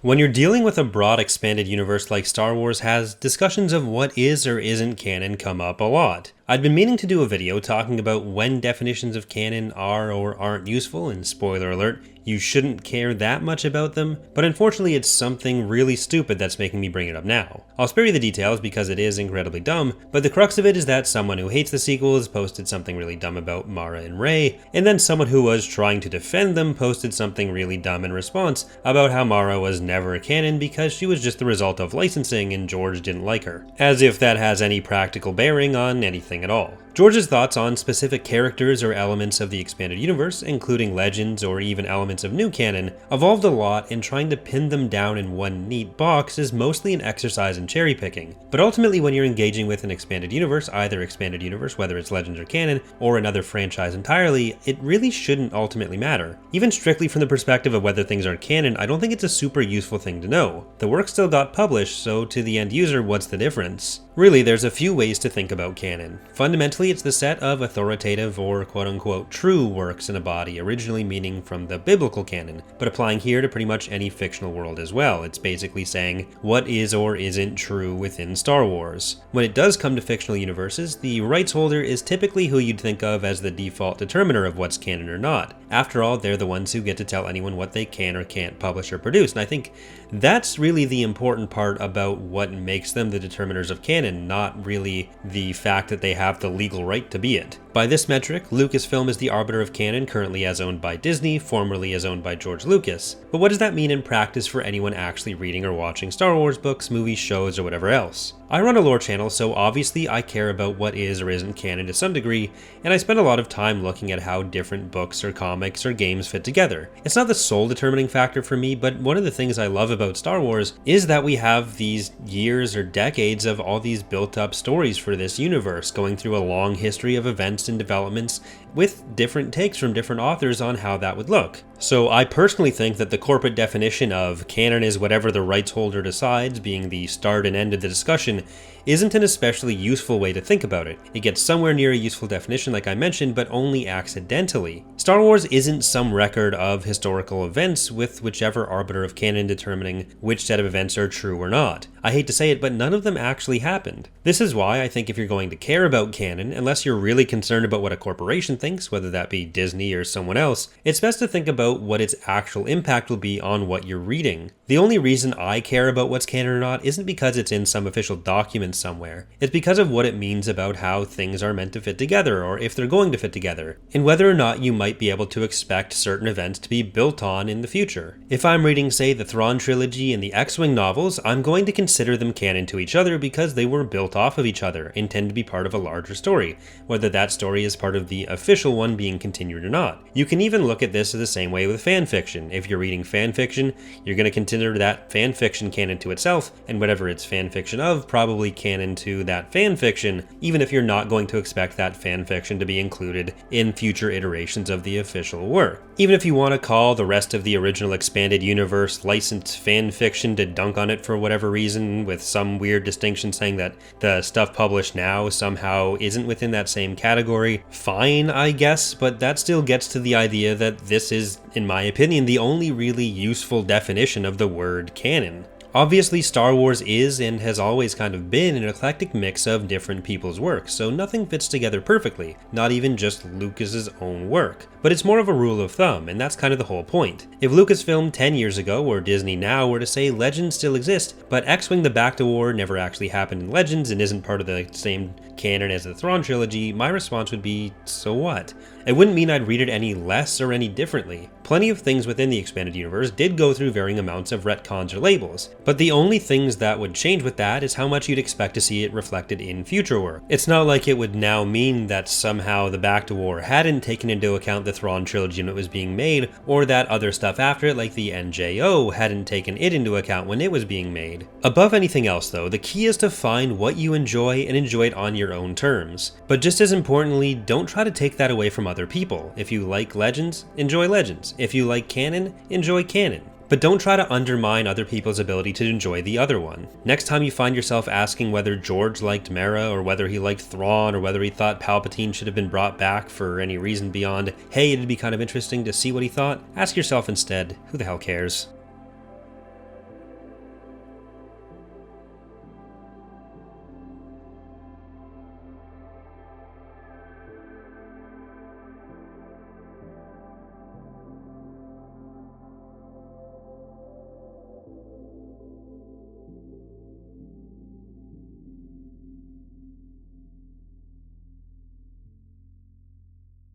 When you're dealing with a broad expanded universe like Star Wars has, discussions of what is or isn't canon come up a lot. I'd been meaning to do a video talking about when definitions of canon are or aren't useful, and spoiler alert, you shouldn't care that much about them, but unfortunately it's something really stupid that's making me bring it up now. I'll spare you the details because it is incredibly dumb, but the crux of it is that someone who hates the sequels posted something really dumb about Mara and Rey, and then someone who was trying to defend them posted something really dumb in response about how Mara was never a canon because she was just the result of licensing and George didn't like her. As if that has any practical bearing on anything at all. George's thoughts on specific characters or elements of the expanded universe, including legends or even elements of new canon, evolved a lot, and trying to pin them down in one neat box is mostly an exercise in cherry picking. But ultimately, when you're engaging with an expanded universe, either expanded universe, whether it's legends or canon, or another franchise entirely, it really shouldn't ultimately matter. Even strictly from the perspective of whether things are canon, I don't think it's a super useful thing to know. The work still got published, so to the end user, what's the difference? Really, there's a few ways to think about canon. Fundamentally, it's the set of authoritative or quote-unquote true works in a body, originally meaning from the biblical canon, but applying here to pretty much any fictional world as well. It's basically saying what is or isn't true within Star Wars. When it does come to fictional universes, the rights holder is typically who you'd think of as the default determiner of what's canon or not. After all, they're the ones who get to tell anyone what they can or can't publish or produce, and I think that's really the important part about what makes them the determiners of canon, not really the fact that they have the legal right to be it. By this metric, Lucasfilm is the arbiter of canon, currently as owned by Disney, formerly as owned by George Lucas. But what does that mean in practice for anyone actually reading or watching Star Wars books, movies, shows, or whatever else? I run a lore channel, so obviously I care about what is or isn't canon to some degree, and I spend a lot of time looking at how different books or comics or games fit together. It's not the sole determining factor for me, but one of the things I love about Star Wars is that we have these years or decades of all these built-up stories for this universe, going through a long history of events and developments with different takes from different authors on how that would look. So I personally think that the corporate definition of canon is whatever the rights holder decides, being the start and end of the discussion, isn't an especially useful way to think about it. It gets somewhere near a useful definition like I mentioned, but only accidentally. Star Wars isn't some record of historical events with whichever arbiter of canon determining which set of events are true or not. I hate to say it, but none of them actually happened. This is why I think if you're going to care about canon, unless you're really concerned about what a corporation thinks, whether that be Disney or someone else, it's best to think about what its actual impact will be on what you're reading. The only reason I care about what's canon or not isn't because it's in some official document somewhere. It's because of what it means about how things are meant to fit together, or if they're going to fit together, and whether or not you might be able to expect certain events to be built on in the future. If I'm reading, say, the Thrawn trilogy and the X-Wing novels, I'm going to consider them canon to each other because they were built off of each other and tend to be part of a larger story, whether that story is part of the official one being continued or not. You can even look at this the same way with fan fiction. If you're reading fan fiction, you're going to consider that fan fiction canon to itself, and whatever it's fan fiction of, probably canon to that fan fiction, even if you're not going to expect that fan fiction to be included in future iterations of the official work. Even if you want to call the rest of the original expanded universe licensed fan fiction to dunk on it for whatever reason, with some weird distinction saying that the stuff published now somehow isn't within that same category, fine, I guess, but that still gets to the idea that this is, in my opinion, the only really useful definition of the word canon. Obviously, Star Wars is and has always kind of been an eclectic mix of different people's work, so nothing fits together perfectly, not even just Lucas's own work. But it's more of a rule of thumb, and that's kind of the whole point. If Lucasfilm 10 years ago, or Disney now, were to say Legends still exist, but X-Wing the Back to War never actually happened in Legends and isn't part of the same canon as the Thrawn trilogy, my response would be, so what? It wouldn't mean I'd read it any less or any differently. Plenty of things within the expanded universe did go through varying amounts of retcons or labels, but the only things that would change with that is how much you'd expect to see it reflected in future work. It's not like it would now mean that somehow the Back to War hadn't taken into account the Thrawn trilogy when it was being made, or that other stuff after it like the NJO hadn't taken it into account when it was being made. Above anything else though, the key is to find what you enjoy and enjoy it on your own terms. But just as importantly, don't try to take that away from other people. If you like Legends, enjoy Legends. If you like canon, enjoy canon. But don't try to undermine other people's ability to enjoy the other one. Next time you find yourself asking whether George liked Mara, or whether he liked Thrawn, or whether he thought Palpatine should have been brought back for any reason beyond, hey, it'd be kind of interesting to see what he thought, ask yourself instead, who the hell cares?